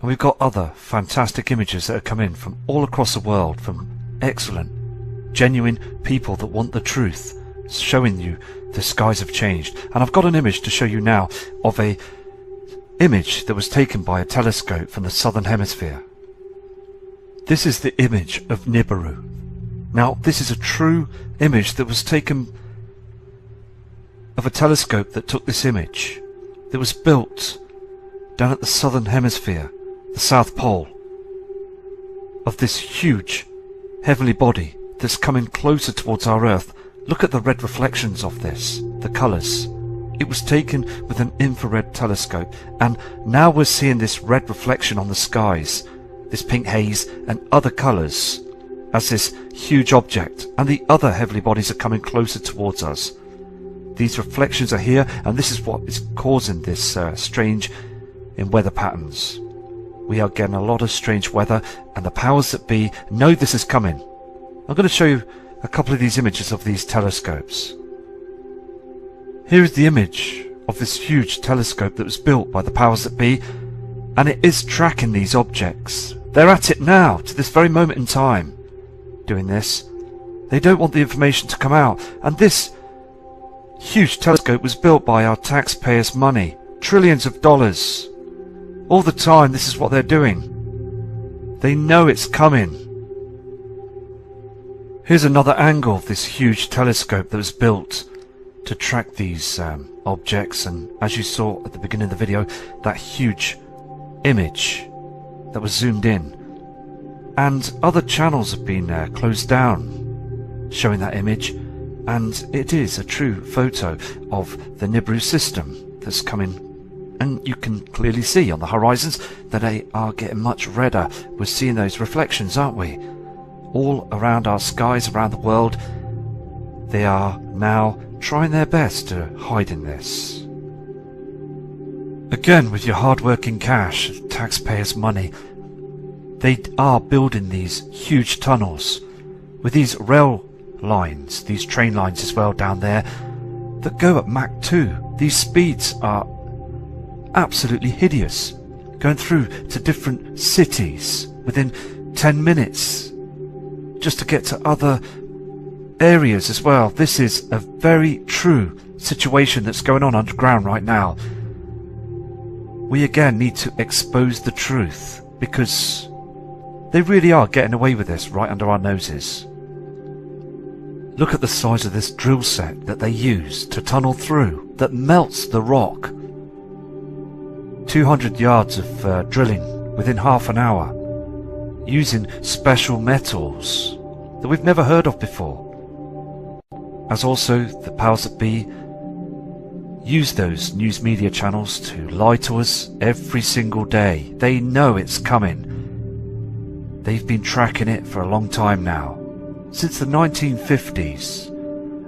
And we've got other fantastic images that have come in from all across the world, from excellent, genuine people that want the truth, showing you the skies have changed. And I've got an image to show you now of a image that was taken by a telescope from the southern hemisphere. This is the image of Nibiru. Now, this is a true image that was taken of a telescope that took this image. That was built down at the southern hemisphere, the South Pole, of this huge heavenly body that's coming closer towards our Earth. Look at the red reflections of this, the colours. It was taken with an infrared telescope, and now we're seeing this red reflection on the skies, this pink haze and other colours, as this huge object and the other heavenly bodies are coming closer towards us. These reflections are here, and this is what is causing this strange in weather patterns. We are getting a lot of strange weather, and the powers that be know this is coming. I'm going to show you a couple of these images of these telescopes. Here is the image of this huge telescope that was built by the powers that be, and it is tracking these objects. They're at it now, to this very moment in time, doing this. They don't want the information to come out, and this huge telescope was built by our taxpayers' money, trillions of dollars. All the time, this is what they're doing. They know it's coming. Here's another angle of this huge telescope that was built to track these objects, and as you saw at the beginning of the video, that huge image that was zoomed in. And other channels have been closed down showing that image, and it is a true photo of the Nibiru system that's coming. And you can clearly see on the horizons that they are getting much redder. We're seeing those reflections, aren't we? All around our skies, around the world, they are now trying their best to hide in this. Again, with your hard-working cash, taxpayers' money, they are building these huge tunnels with these rail lines, these train lines as well down there, that go at Mach 2. These speeds are absolutely hideous, going through to different cities within 10 minutes just to get to other areas as well. This is a very true situation that's going on underground right now. We again need to expose the truth, because they really are getting away with this right under our noses. Look at the size of this drill set that they use to tunnel through, that melts the rock. 200 yards of drilling within half an hour, using special metals that we've never heard of before. As also the powers that be use those news media channels to lie to us every single day. They know it's coming. They've been tracking it for a long time now, since the 1950s.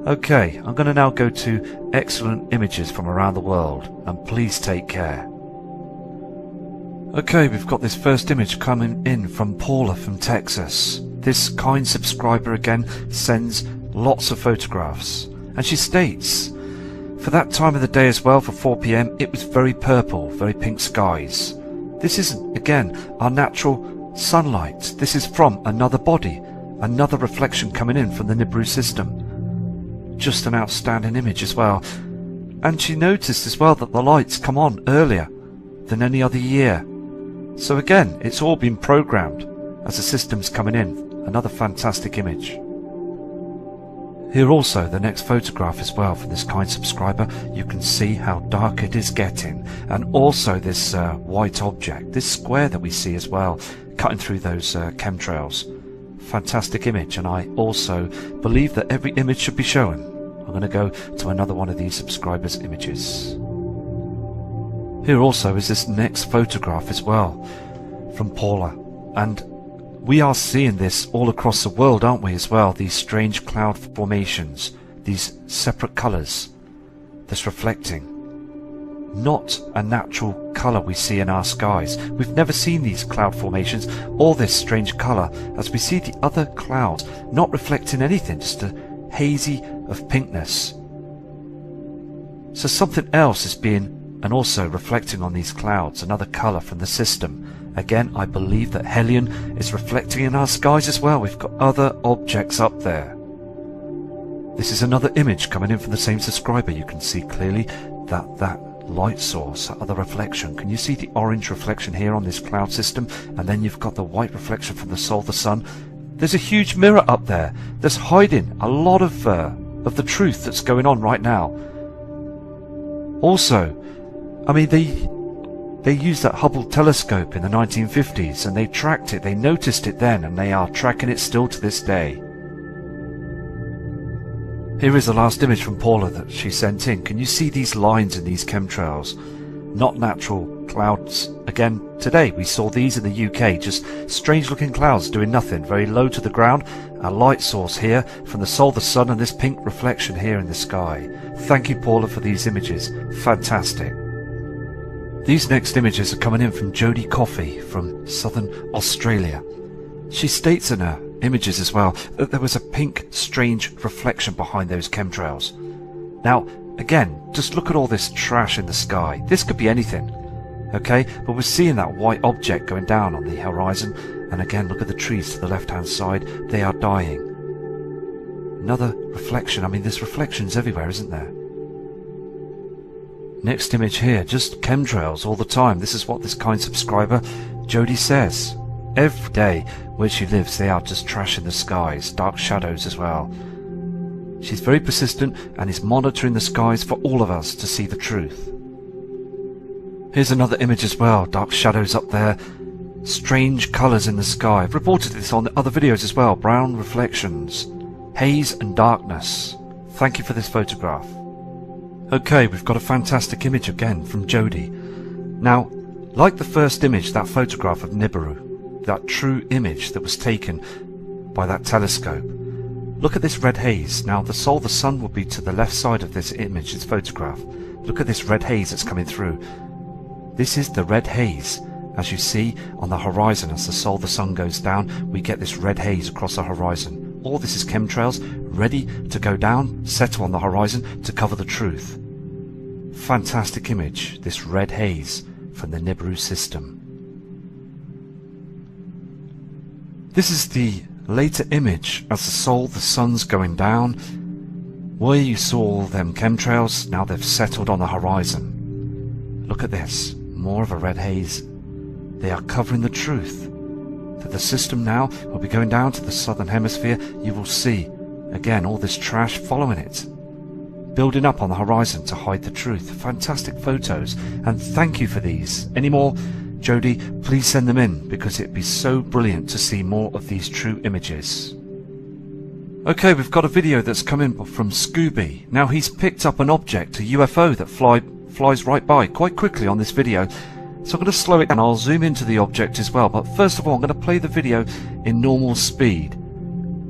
Okay, I'm going to now go to excellent images from around the world, and please take care. Okay, we've got this first image coming in from Paula from Texas. This kind subscriber again sends lots of photographs, and she states, for that time of the day as well, for 4 PM, it was very purple, very pink skies. This isn't, again, our natural sunlight. This is from another body, another reflection coming in from the Nibiru system. Just an outstanding image as well. And she noticed as well that the lights come on earlier than any other year. So again, it's all been programmed as the system's coming in. Another fantastic image. Here also, the next photograph as well from this kind subscriber. You can see how dark it is getting, and also this white object, this square that we see as well, cutting through those chemtrails. Fantastic image, and I also believe that every image should be shown. I'm going to go to another one of these subscribers' images. Here also is this next photograph as well from Paula, and we are seeing this all across the world, aren't we, as well? These strange cloud formations, these separate colours that's reflecting. Not a natural colour we see in our skies. We've never seen these cloud formations or this strange colour, as we see the other clouds not reflecting anything, just a hazy of pinkness. So something else is being and also reflecting on these clouds, another colour from the system, Again, I believe that helium is reflecting in our skies as well. We've got other objects up there. This is another image coming in from the same subscriber. You can see clearly that light source, that other reflection. Can you see the orange reflection here on this cloud system? And then you've got the white reflection from the soul, the sun. There's a huge mirror up there that's hiding a lot of the truth that's going on right now. Also, I mean, they used that Hubble telescope in the 1950s and they tracked it, they noticed it then, and they are tracking it still to this day. Here is the last image from Paula that she sent in. Can you see these lines in these chemtrails? Not natural clouds. Again, today we saw these in the UK, just strange looking clouds doing nothing, very low to the ground. A light source here from the soul, the sun, and this pink reflection here in the sky. Thank you, Paula, for these images. Fantastic. These next images are coming in from Jodie Coffey from southern Australia. She states in her images as well that there was a pink strange reflection behind those chemtrails. Now again, just look at all this trash in the sky. This could be anything, okay, but we're seeing that white object going down on the horizon, and again look at the trees to the left hand side, they are dying. Another reflection. I mean, there's reflections everywhere, isn't there? Next image here, just chemtrails all the time. This is what this kind subscriber Jodie says. Every day where she lives, they are just trash in the skies, dark shadows as well. She's very persistent and is monitoring the skies for all of us to see the truth. Here's another image as well, dark shadows up there, strange colours in the sky. I've reported this on other videos as well, brown reflections, haze and darkness. Thank you for this photograph. Okay, we've got a fantastic image again from Jodie. Now, like the first image, that photograph of Nibiru, that true image that was taken by that telescope. Look at this red haze. Now the soul, the sun will be to the left side of this image, this photograph. Look at this red haze that's coming through. This is the red haze. As you see on the horizon, as the soul, the sun goes down, we get this red haze across the horizon. All this is chemtrails ready to go down, settle on the horizon to cover the truth. Fantastic image, this red haze from the Nibiru system. This is the later image as the soul, the sun's going down. Where you saw them chemtrails, now they've settled on the horizon. Look at this, more of a red haze. They are covering the truth. That the system now will be going down to the southern hemisphere. You will see, again, all this trash following it, building up on the horizon to hide the truth. Fantastic photos, and thank you for these. Any more, Jodie, please send them in, because it'd be so brilliant to see more of these true images. Okay, we've got a video that's come in from Scooby. Now he's picked up an object, a UFO, that flies right by quite quickly on this video. So I'm going to slow it down. I'll zoom into the object as well. But first of all, I'm going to play the video in normal speed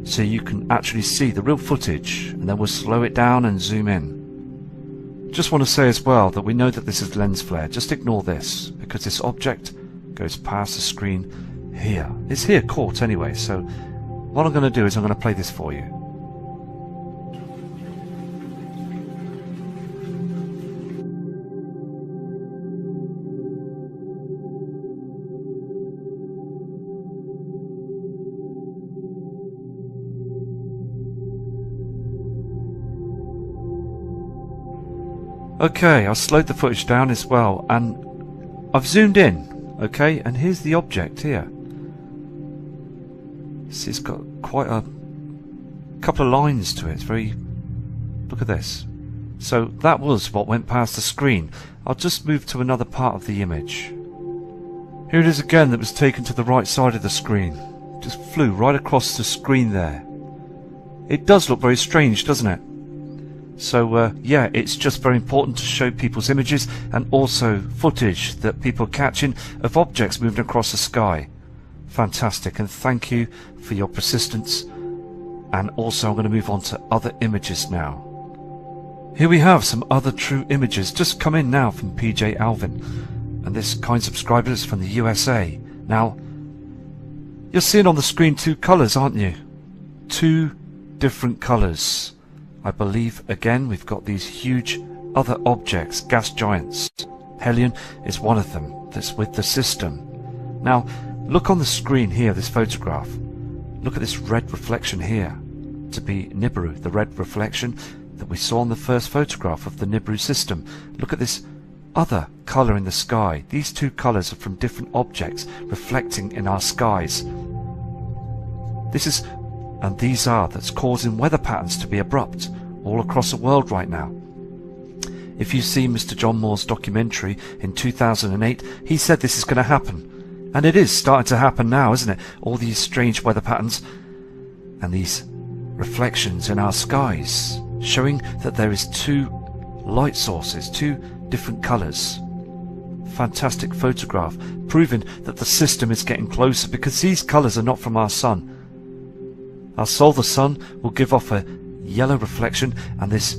so you can actually see the real footage. And then we'll slow it down and zoom in. Just want to say as well that we know that this is lens flare. Just ignore this, because this object goes past the screen here. It's here caught anyway. So what I'm going to do is I'm going to play this for you. Okay, I slowed the footage down as well, and I've zoomed in, okay, and here's the object here. See, it's got quite a couple of lines to it. It's very... look at this. So that was what went past the screen. I'll just move to another part of the image. Here it is again, that was taken to the right side of the screen. Just flew right across the screen there. It does look very strange, doesn't it? So yeah, it's just very important to show people's images and also footage that people are catching of objects moving across the sky. Fantastic, and thank you for your persistence. And also I'm going to move on to other images now. Here we have some other true images just come in now from PJ Alvin, and this kind subscriber is from the USA. Now you're seeing on the screen two colours, aren't you? Two different colours. I believe again we've got these huge other objects, gas giants. Helion is one of them that's with the system. Now, look on the screen here, this photograph. Look at this red reflection here, to be Nibiru, the red reflection that we saw on the first photograph of the Nibiru system. Look at this other colour in the sky. These two colours are from different objects reflecting in our skies. These are that's causing weather patterns to be abrupt all across the world right now. If you see Mr. John Moore's documentary in 2008, he said this is going to happen. And it is starting to happen now, isn't it? All these strange weather patterns and these reflections in our skies, showing that there is two light sources, two different colours. Fantastic photograph, proving that the system is getting closer, because these colours are not from our sun. Our solar sun will give off a yellow reflection, and this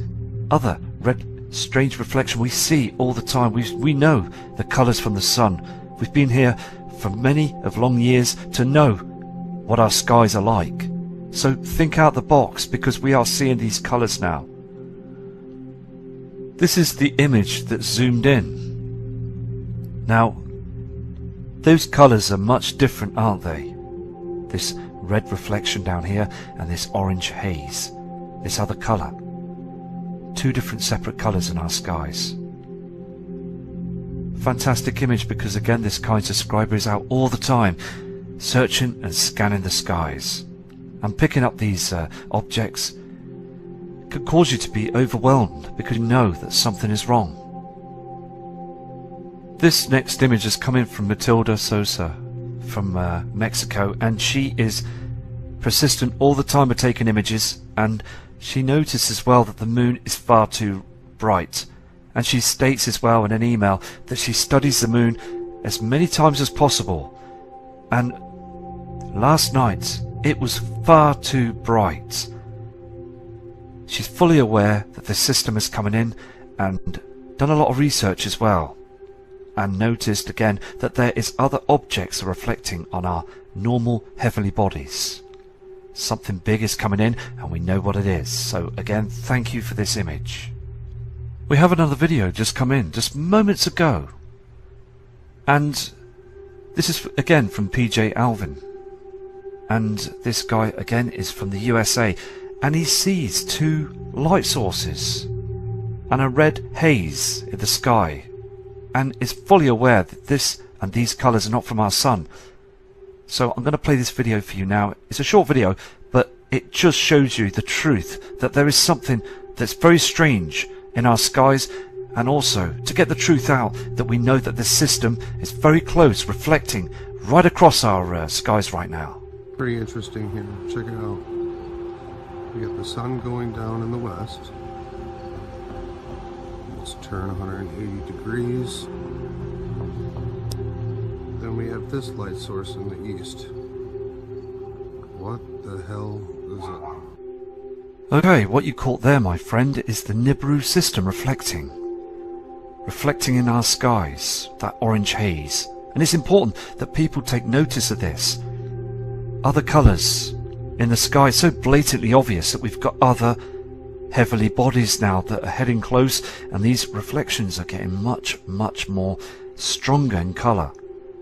other red strange reflection we see all the time. We know the colours from the sun. We've been here for many of long years to know what our skies are like. So think out the box, because we are seeing these colours now. This is the image that's zoomed in. Now, those colours are much different, aren't they? This red reflection down here and this orange haze, this other colour. Two different separate colours in our skies. Fantastic image, because again this kind subscriber is out all the time searching and scanning the skies, and picking up these objects could cause you to be overwhelmed, because you know that something is wrong. This next image is coming from Matilda Sosa from Mexico, and she is persistent all the time of taking images, and she noticed as well that the moon is far too bright, and she states as well in an email that she studies the moon as many times as possible, and last night it was far too bright. She's fully aware that the system is coming in, and done a lot of research as well, and noticed again that there is other objects reflecting on our normal heavenly bodies. Something big is coming in, and we know what it is. So again, thank you for this image. We have another video just come in just moments ago, and this is again from PJ Alvin, and this guy again is from the USA, and he sees two light sources and a red haze in the sky, and is fully aware that this and these colours are not from our sun. So I'm going to play this video for you now. It's a short video, but it just shows you the truth that there is something that's very strange in our skies, and also to get the truth out that we know that this system is very close, reflecting right across our skies right now. Pretty interesting here. Check it out. We got the sun going down in the west. Let's turn 180 degrees. Then we have this light source in the east. What the hell is it? Okay, what you caught there, my friend, is the Nibiru system reflecting in our skies, that orange haze. And it's important that people take notice of this. Other colours in the sky, so blatantly obvious that we've got other heavenly bodies now that are heading close, and these reflections are getting much, much more stronger in colour.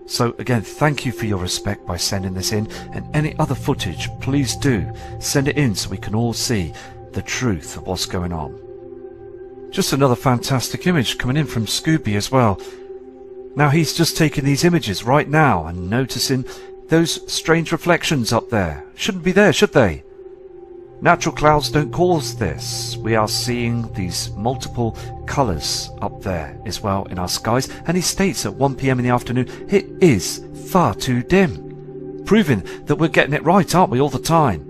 So again, thank you for your respect by sending this in, and any other footage, please do send it in so we can all see the truth of what's going on. Just another fantastic image coming in from Scooby as well. Now he's just taking these images right now and noticing those strange reflections up there. Shouldn't be there, should they? Natural clouds don't cause this. We are seeing these multiple colours up there as well in our skies, and he states at 1 PM in the afternoon it is far too dim, proving that we're getting it right, aren't we, all the time?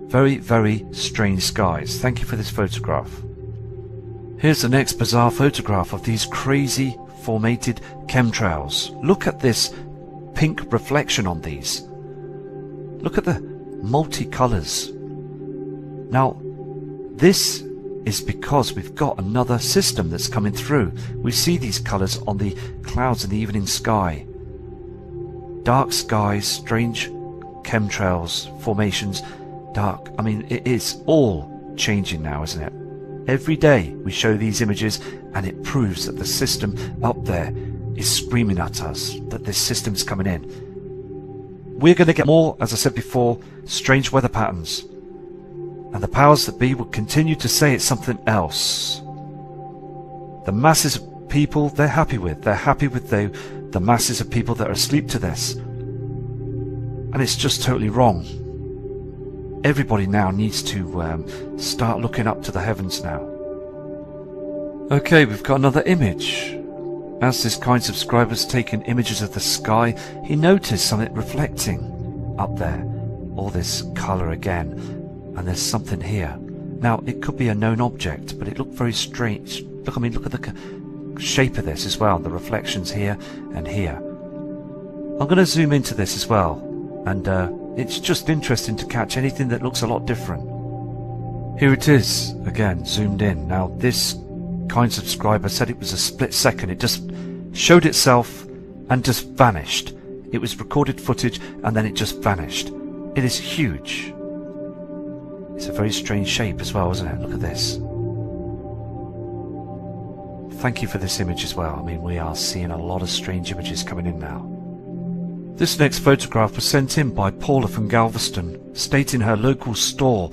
Very, very strange skies. Thank you for this photograph. Here's the next bizarre photograph of these crazy formated chemtrails. Look at this pink reflection on these. Look at the multicolours. Now this is because we've got another system that's coming through. We see these colours on the clouds in the evening sky. Dark skies, strange chemtrails, formations, dark. I mean, it is all changing now, isn't it? Every day we show these images, and it proves that the system up there is screaming at us that this system's coming in. We're going to get more, as I said before, strange weather patterns. And the powers that be will continue to say it's something else. The masses of people they're happy with. They're happy with the masses of people that are asleep to this. And it's just totally wrong. Everybody now needs to start looking up to the heavens now. Okay, we've got another image. As this kind subscriber's taken images of the sky, he noticed something reflecting up there. All this colour again. And there's something here. Now, it could be a known object, but it looked very strange. Look, I mean, look at the shape of this as well. The reflections here and here. I'm going to zoom into this as well. And it's just interesting to catch anything that looks a lot different. Here it is, again, zoomed in. Now, this kind subscriber said it was a split second. It just showed itself and just vanished. It was recorded footage and then it just vanished. It is huge. It's a very strange shape as well, isn't it? Look at this. Thank you for this image as well. I mean, we are seeing a lot of strange images coming in now. This next photograph was sent in by Paula from Galveston, stating her local store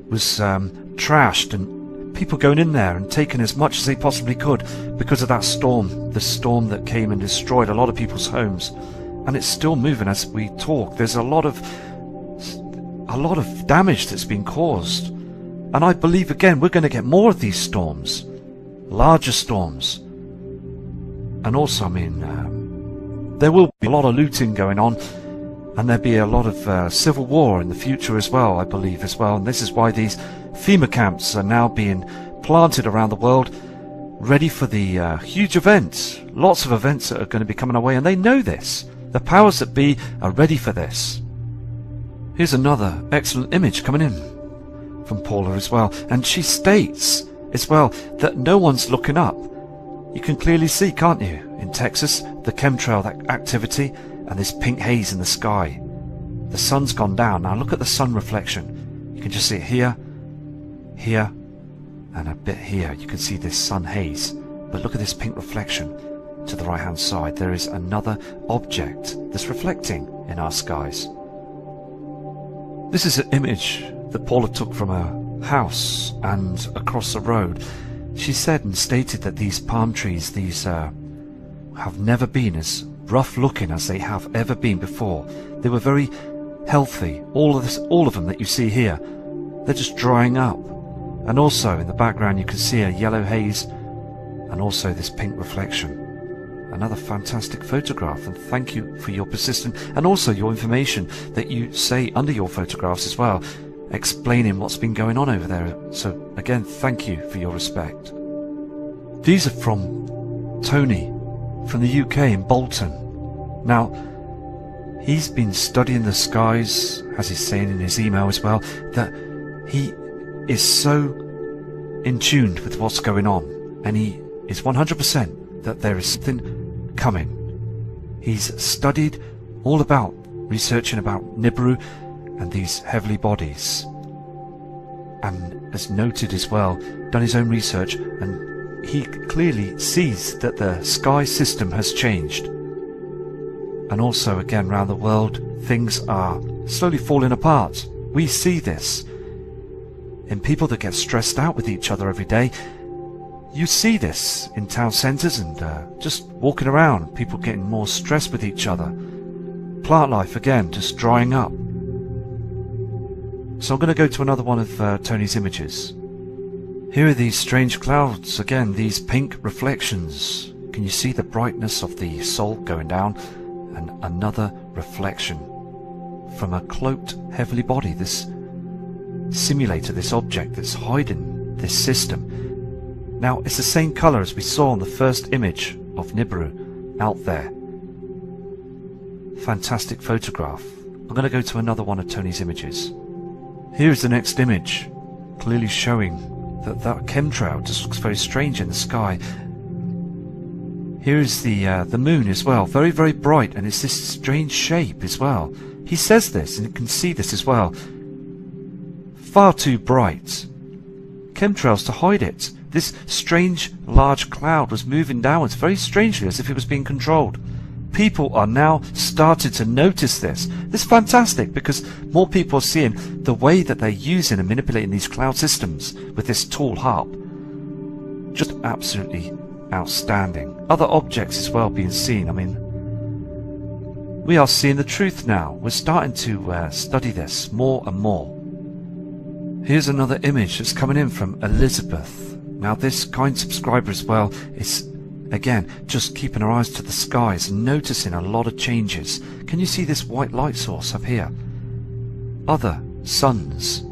was trashed and people going in there and taking as much as they possibly could because of that storm, the storm that came and destroyed a lot of people's homes. And it's still moving as we talk. There's a lot of damage that's been caused. And I believe, again, we're going to get more of these storms. Larger storms. And also, I mean, there will be a lot of looting going on. And there'll be a lot of civil war in the future as well, I believe, as well. And this is why these FEMA camps are now being planted around the world, ready for the huge events. Lots of events that are going to be coming our way. And they know this. The powers that be are ready for this. Here's another excellent image coming in from Paula as well. And she states as well that no one's looking up. You can clearly see, can't you, in Texas, the chemtrail activity and this pink haze in the sky. The sun's gone down. Now look at the sun reflection. You can just see it here, here, and a bit here. You can see this sun haze. But look at this pink reflection to the right hand side. There is another object that's reflecting in our skies. This is an image that Paula took from her house and across the road. She said and stated that these palm trees, these have never been as rough looking as they have ever been before. They were very healthy. All of them that you see here, they're just drying up. And also in the background you can see a yellow haze and also this pink reflection. Another fantastic photograph, and thank you for your persistence and also your information that you say under your photographs as well, explaining what's been going on over there. So again, thank you for your respect. These are from Tony from the UK in Bolton. Now, he's been studying the skies, as he's saying in his email as well, that he is so in tune with what's going on, and he is 100% that there is something coming. He's studied all about researching about Nibiru and these heavenly bodies, and has noted as well, done his own research, and he clearly sees that the sky system has changed. And also again around the world things are slowly falling apart. We see this in people that get stressed out with each other every day. You see this in town centres and just walking around, people getting more stressed with each other. Plant life again just drying up. So I'm going to go to another one of Tony's images. Here are these strange clouds again, these pink reflections. Can you see the brightness of the sol going down? And another reflection from a cloaked heavenly body, this simulator, this object that's hiding this system. Now, it's the same colour as we saw on the first image of Nibiru out there. Fantastic photograph. I'm going to go to another one of Tony's images. Here is the next image, clearly showing that that chemtrail just looks very strange in the sky. Here is the moon as well, very, very bright, and it's this strange shape as well. He says this, and you can see this as well. Far too bright. Chemtrails to hide it. This strange large cloud was moving downwards very strangely, as if it was being controlled. People are now starting to notice this. This is fantastic, because more people are seeing the way that they're using and manipulating these cloud systems with this tool HARP. Just absolutely outstanding. Other objects as well being seen. I mean, we are seeing the truth now. We're starting to study this more and more. Here's another image that's coming in from Elizabeth. Now this kind subscriber as well is, again, just keeping her eyes to the skies and noticing a lot of changes. Can you see this white light source up here? Other suns.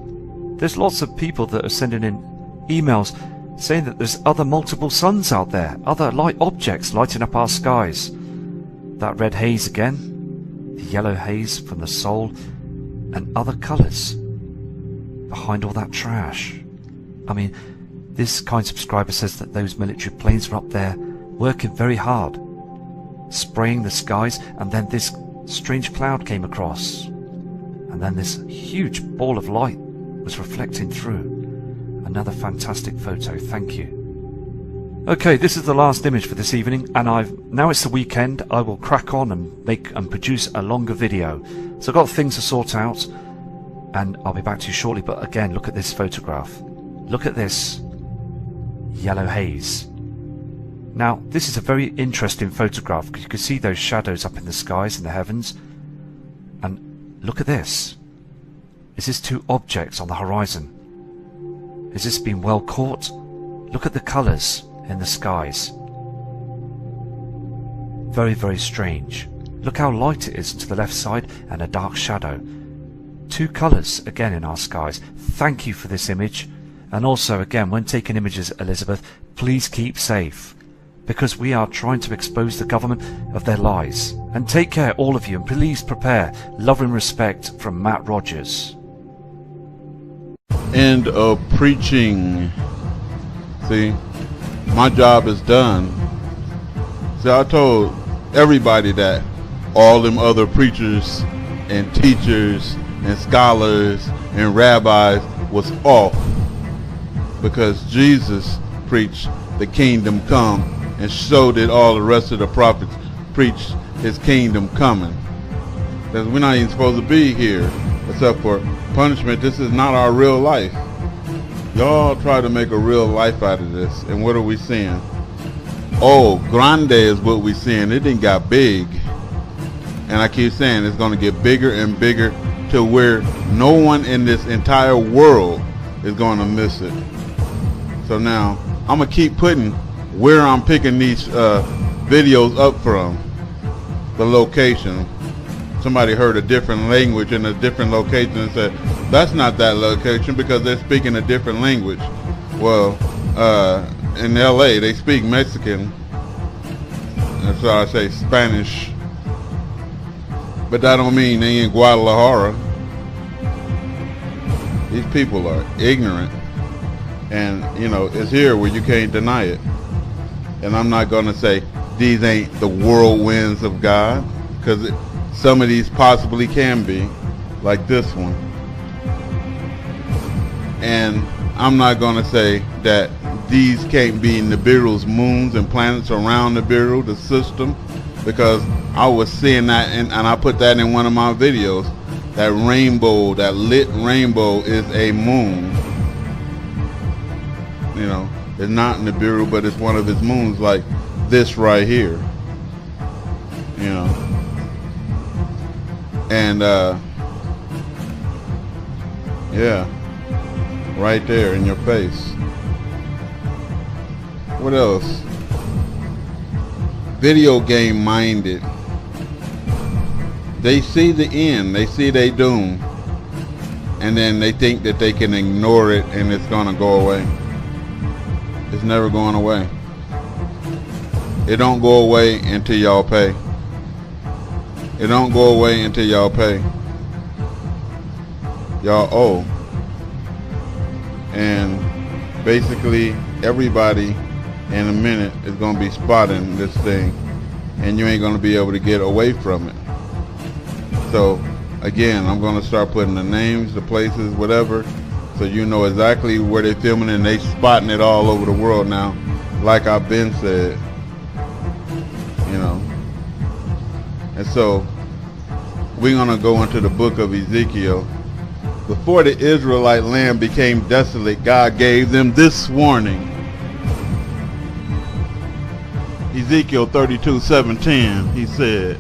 There's lots of people that are sending in emails saying that there's other multiple suns out there, other light objects lighting up our skies. That red haze again, the yellow haze from the soul, and other colours behind all that trash. I mean, this kind subscriber says that those military planes are up there working very hard, spraying the skies, and then this strange cloud came across, and then this huge ball of light was reflecting through. Another fantastic photo, thank you. Okay, this is the last image for this evening, and now it's the weekend. I will crack on and make and produce a longer video. So I've got things to sort out, and I'll be back to you shortly. But again, look at this photograph. Look at this yellow haze. Now, this is a very interesting photograph, because you can see those shadows up in the skies, in the heavens. And look at this. Is this two objects on the horizon? Has this been well caught? Look at the colours in the skies. Very, very strange. Look how light it is to the left side and a dark shadow. Two colours again in our skies. Thank you for this image. And also, again, when taking images, Elizabeth, please keep safe, because we are trying to expose the government of their lies. And take care, all of you, and please prepare. Love and respect from Matt Rogers. End of preaching. See, my job is done. See, I told everybody that all them other preachers and teachers and scholars and rabbis was off, because Jesus preached the kingdom come, and so did all the rest of the prophets preach his kingdom coming. Because we're not even supposed to be here except for punishment. This is not our real life. Y'all try to make a real life out of this, and what are we seeing? Oh, grande is what we seeing. It didn't got big, and I keep saying it's going to get bigger and bigger to where no one in this entire world is going to miss it. So now I'm gonna keep putting where I'm picking these videos up from, the location. Somebody heard a different language in a different location and said, that's not that location, because they're speaking a different language. Well, in LA they speak Mexican, and so I say Spanish, but that don't mean they in Guadalajara. These people are ignorant, and you know, it's here where you can't deny it. And I'm not gonna say these ain't the whirlwinds of God, because some of these possibly can be, like this one. And I'm not gonna say that these can't be Nibiru's moons and planets around Nibiru, the system, because I was seeing that, and I put that in one of my videos. That rainbow, that lit rainbow, is a moon. You know, it's not Nibiru, but it's one of his moons, like this right here. You know. And yeah, right there in your face. What else? Video game minded. They see the end, they see they doom, and then they think that they can ignore it and it's gonna go away. It's never going away. It don't go away until y'all pay. It don't go away until y'all pay. Y'all owe. And basically everybody in a minute is gonna be spotting this thing, and you ain't gonna be able to get away from it. So again, I'm gonna start putting the names, the places, whatever, So you know exactly where they're filming, and they spotting it all over the world now. Like I've been said, you know. And so we're going to go into the book of Ezekiel. Before the Israelite land became desolate, God gave them this warning. Ezekiel 32:17, he said,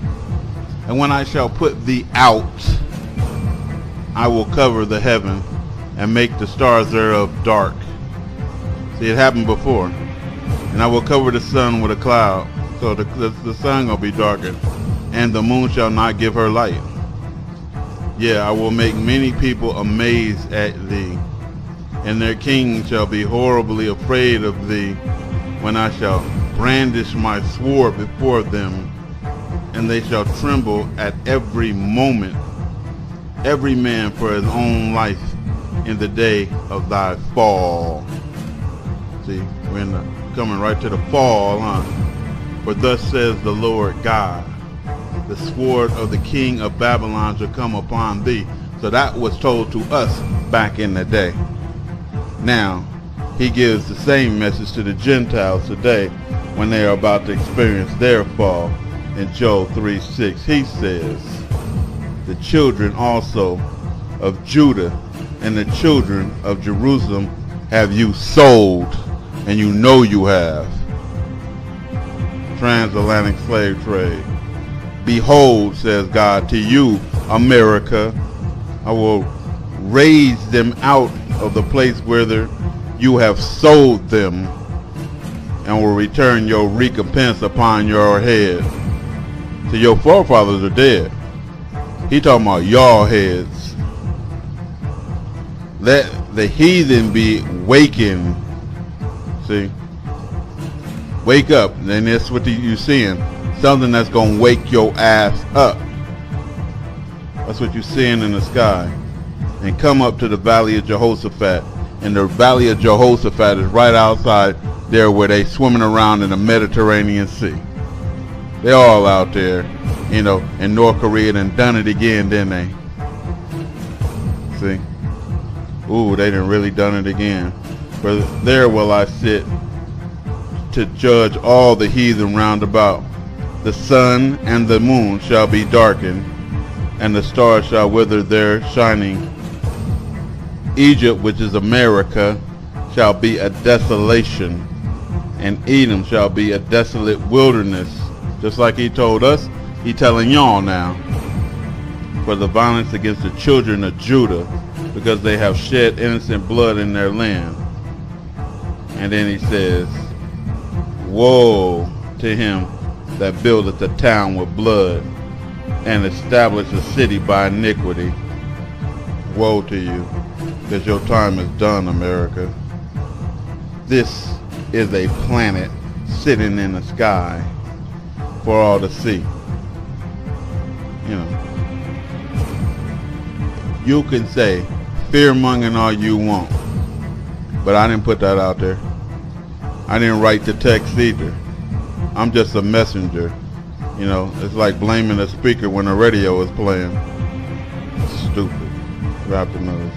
"And when I shall put thee out, I will cover the heaven and make the stars thereof dark." See, it happened before. "And I will cover the sun with a cloud." So the sun gonna be darkened. "And the moon shall not give her light. Yeah, I will make many people amazed at thee, and their kings shall be horribly afraid of thee, when I shall brandish my sword before them, and they shall tremble at every moment, every man for his own life, in the day of thy fall." See, we're coming right to the fall, huh? "For thus says the Lord God, the sword of the king of Babylon shall come upon thee." So that was told to us back in the day. Now, he gives the same message to the Gentiles today when they are about to experience their fall. In Joel 3:6, he says, "The children also of Judah and the children of Jerusalem have you sold, and you know you have." Transatlantic slave trade. "Behold," says God, "to you, America, I will raise them out of the place where you have sold them, and will return your recompense upon your head." So your forefathers are dead. He talking about y'all heads. Let the heathen be wakened. See? Wake up. And that's what you're seeing. Something that's going to wake your ass up. That's what you're seeing in the sky. "And come up to the valley of Jehoshaphat." And the valley of Jehoshaphat is right outside there where they swimming around in the Mediterranean Sea. They all out there, you know, and North Korea done done it again, didn't they? See? Ooh, they done really done it again. "For there will I sit to judge all the heathen round about. The sun and the moon shall be darkened, and the stars shall wither their shining. Egypt, which is America, shall be a desolation, and Edom shall be a desolate wilderness." Just like he told us, he telling y'all now. "For the violence against the children of Judah, because they have shed innocent blood in their land." And then he says, "Woe to him that buildeth a town with blood, and establish a city by iniquity." Woe to you, because your time is done, America. This is a planet sitting in the sky for all to see. You know, you can say fear-mongering all you want, but I didn't put that out there. I didn't write the text either. I'm just a messenger. You know, it's like blaming a speaker when the radio is playing. Stupid. Raptor knows.